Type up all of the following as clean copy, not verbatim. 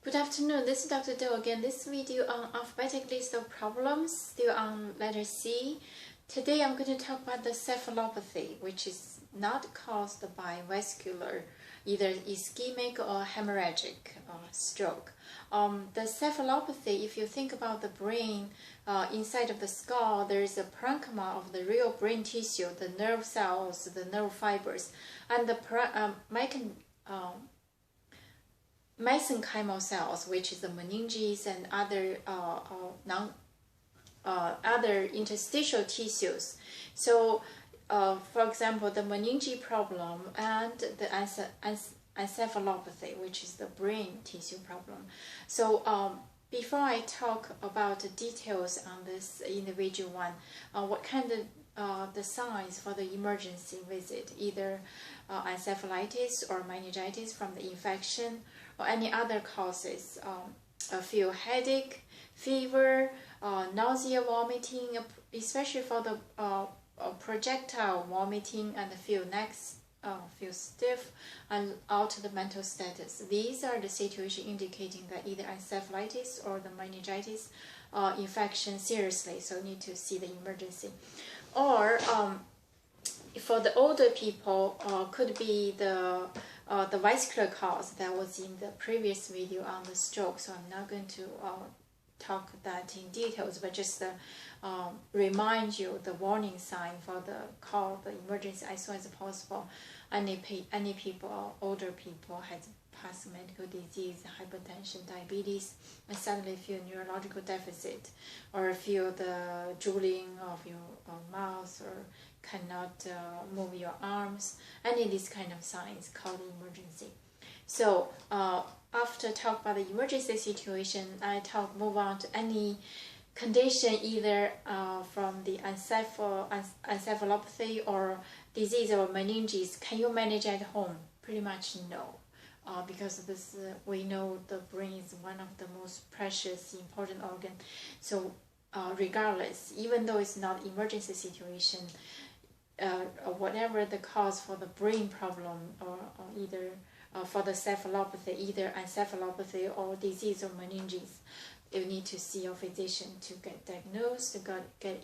Good afternoon, this is Dr. Do again. This video on alphabetic list of problems, still on letter C. Today I'm going to talk about the cephalopathy, which is not caused by vascular, either ischemic or hemorrhagic stroke. The cephalopathy, if you think about the brain, inside of the skull, there is a parenchyma of the real brain tissue, the nerve cells, the nerve fibers, and the mesenchymal cells, which is the meninges and other interstitial tissues. So, for example, the meninge problem and the encephalopathy, which is the brain tissue problem. So, before I talk about the details on this individual one, what kind of the signs for the emergency visit, either encephalitis or meningitis from the infection or any other causes, feel headache, fever, nausea, vomiting, especially for the projectile vomiting, and feel feel stiff and out the mental status. These are the situations indicating that either encephalitis or the meningitis infection seriously, so need to see the emergency. Or for the older people, could be the vascular cause that was in the previous video on the stroke. So I'm not going to talk that in details, but just remind you the warning sign for the call the emergency as soon as possible. Any people, older people, has past medical disease, hypertension, diabetes, and suddenly feel neurological deficit, or feel the drooling of your mouth, or cannot move your arms. Any of these kind of signs call the emergency. So after talk about the emergency situation, I move on to any condition, either from the encephalopathy or disease or meninges. Can you manage at home? Pretty much no. Because this, we know the brain is one of the most precious, important organ. So regardless, even though it's not emergency situation, whatever the cause for the brain problem, or either for the cephalopathy, either encephalopathy or disease or meninges, you need to see your physician to get diagnosed, to get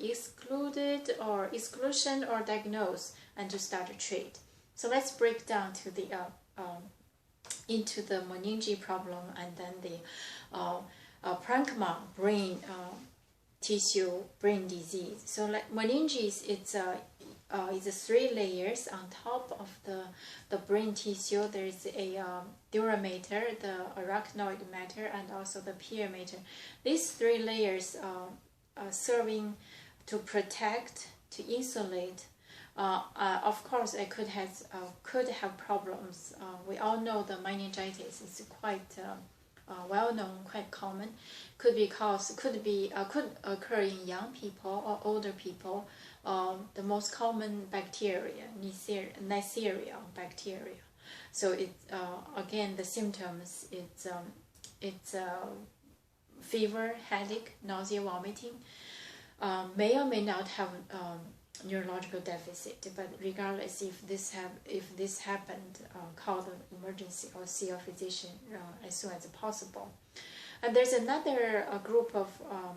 exclusion or diagnosed, and to start to treat. So let's break down to the into the meninge problem, and then the parenchyma brain tissue brain disease. So like meninges, it's a 3 layers on top of the brain tissue. There is a dura mater, the arachnoid mater, and also the pia mater. These 3 layers are serving to protect, to insulate. Of course, it could have problems. We all know the meningitis is quite well known, quite common. Could occur in young people or older people. The most common bacteria, Neisseria bacteria. So again, the symptoms, it's fever, headache, nausea, vomiting. May or may not have neurological deficit, but regardless, if this happened, call the emergency or see a physician as soon as possible. And there's another group of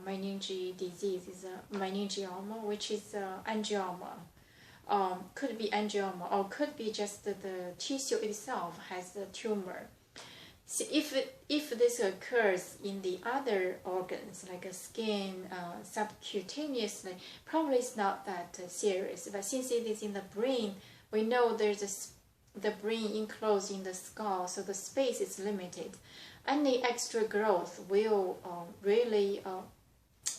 meninge disease, is meningioma, which is angioma. Could be angioma, or could be just the tissue itself has a tumor. So if this occurs in the other organs, like a skin, subcutaneously, probably it's not that serious. But since it is in the brain, we know there's the brain enclosed in the skull, so the space is limited. Any extra growth will really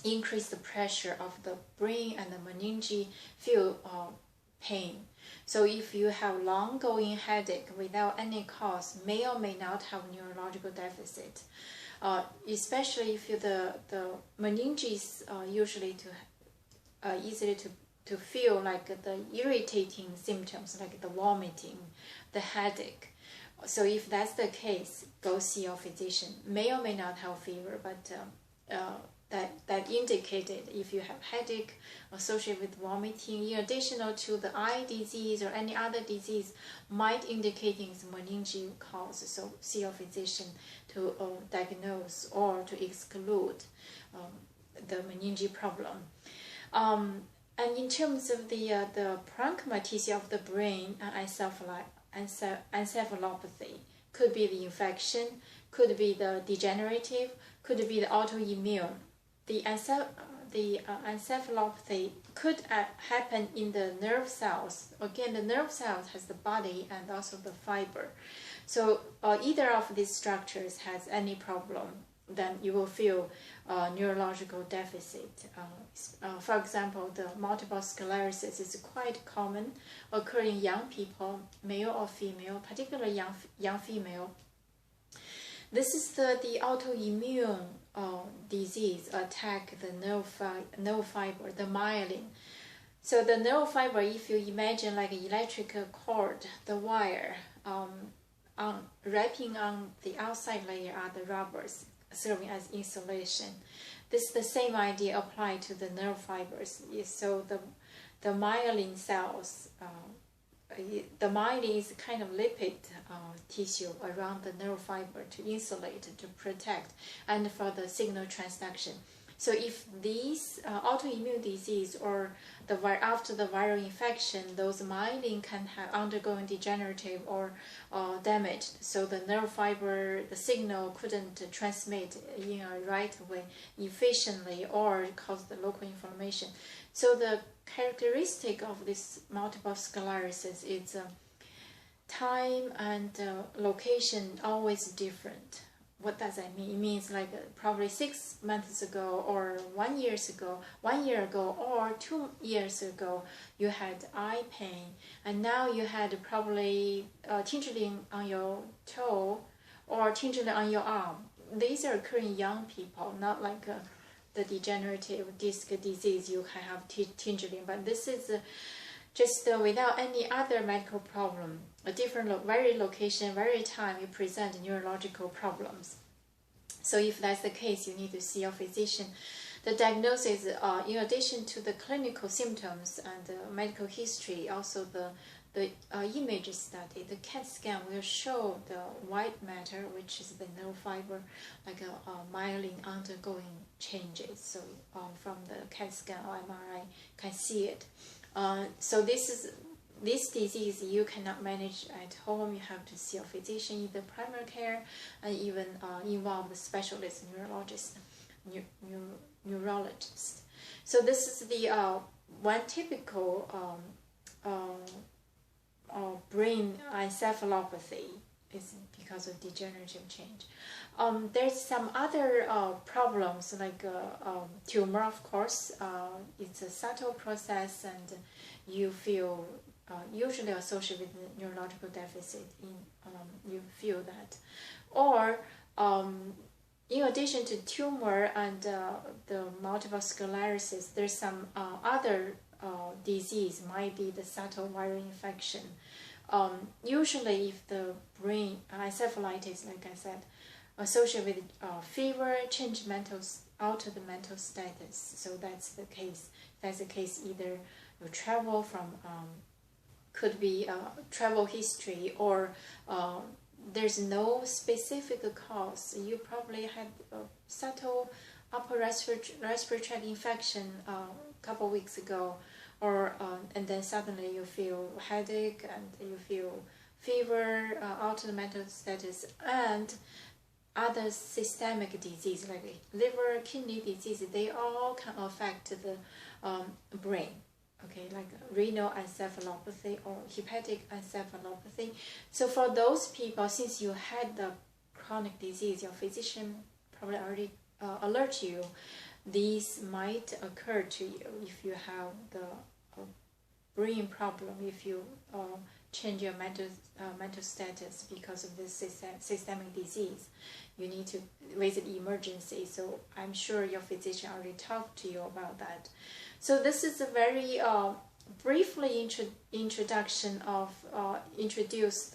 increase the pressure of the brain, and the meninge feel pain. So if you have long-going headache without any cause, may or may not have neurological deficit. Especially if the meninges usually easily to feel like the irritating symptoms, like the vomiting, the headache. So if that's the case, go see your physician. May or may not have fever, but that indicated if you have headache associated with vomiting, in addition to the eye disease or any other disease, might indicating the meningeal cause. So see your physician to diagnose or to exclude the meningeal problem. And in terms of the parenchyma tissue of the brain, encephalopathy could be the infection, could be the degenerative, could be the autoimmune. The encephalopathy could happen in the nerve cells. Again, the nerve cells has the body and also the fiber. So either of these structures has any problem, then you will feel neurological deficit. For example, the multiple sclerosis is quite common, occurring in young people, male or female, particularly young female. This is the autoimmune disease attack the nerve fiber, the myelin. So the nerve fiber, if you imagine like an electrical cord, the wire wrapping on the outside layer are the rubbers serving as insulation. This is the same idea applied to the nerve fibers. So the myelin cells, the myelin is kind of lipid tissue around the nerve fiber to insulate, to protect, and for the signal transduction. So if these autoimmune disease or after the viral infection, those myelin can have undergone degenerative or damaged. So the nerve fiber, the signal couldn't transmit in a right way efficiently or cause the local inflammation. So the characteristic of this multiple sclerosis is time and location always different. What does that mean? It means like probably 6 months ago or 1 year ago or 2 years ago you had eye pain, and now you had probably tingling on your toe or tingling on your arm. These are occurring in young people, not like the degenerative disc disease you can have tingling, but this is just without any other medical problem, a different very location, very time you present neurological problems. So if that's the case, you need to see your physician. The diagnosis, in addition to the clinical symptoms and the medical history, also the image study, the CAT scan will show the white matter, which is the nerve fiber, like a myelin undergoing changes. So from the CAT scan or MRI, can see it. So this disease you cannot manage at home. You have to see a physician, either primary care, and even involve the specialist neurologist. So this is the one typical brain encephalopathy is because of degenerative change. There's some other problems like tumor, of course. It's a subtle process, and you feel usually associated with neurological deficit. You feel that, or in addition to tumor and the multiple sclerosis, there's some other disease, might be the subtle viral infection. Usually, if the brain encephalitis, like I said, associated with fever, alter the mental status. So that's the case. That's the case. Either you travel from, could be travel history, or there's no specific cause. You probably had a subtle upper respiratory tract infection a couple weeks ago, or and then suddenly you feel headache and you feel fever, altered mental status, and other systemic disease like liver, kidney disease. They all can affect the brain. Okay, like renal encephalopathy or hepatic encephalopathy. So for those people, since you had the chronic disease, your physician probably already alert you. These might occur to you if you have the brain problem, if you change your mental status because of this systemic disease. You need to visit emergency. So I'm sure your physician already talked to you about that. So this is a very briefly introduction of introduce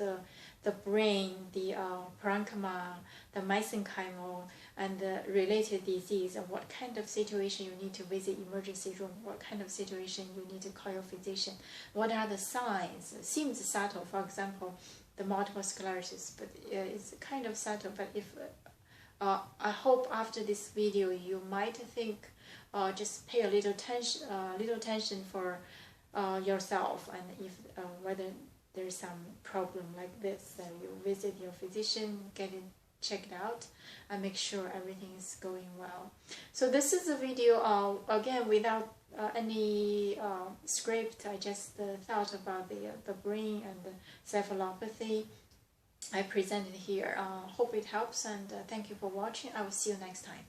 the brain, the parenchyma, the mesenchymal, and the related disease, and what kind of situation you need to visit emergency room, what kind of situation you need to call your physician, what are the signs. It seems subtle, for example, the multiple sclerosis, but it's kind of subtle. But if I hope after this video you might think, just pay a little attention for yourself, and if whether there's some problem like this, then you visit your physician, get it checked out, and make sure everything is going well. So this is a video again without any script. I just thought about the brain and the cephalopathy. I presented here. Hope it helps, and thank you for watching. I will see you next time.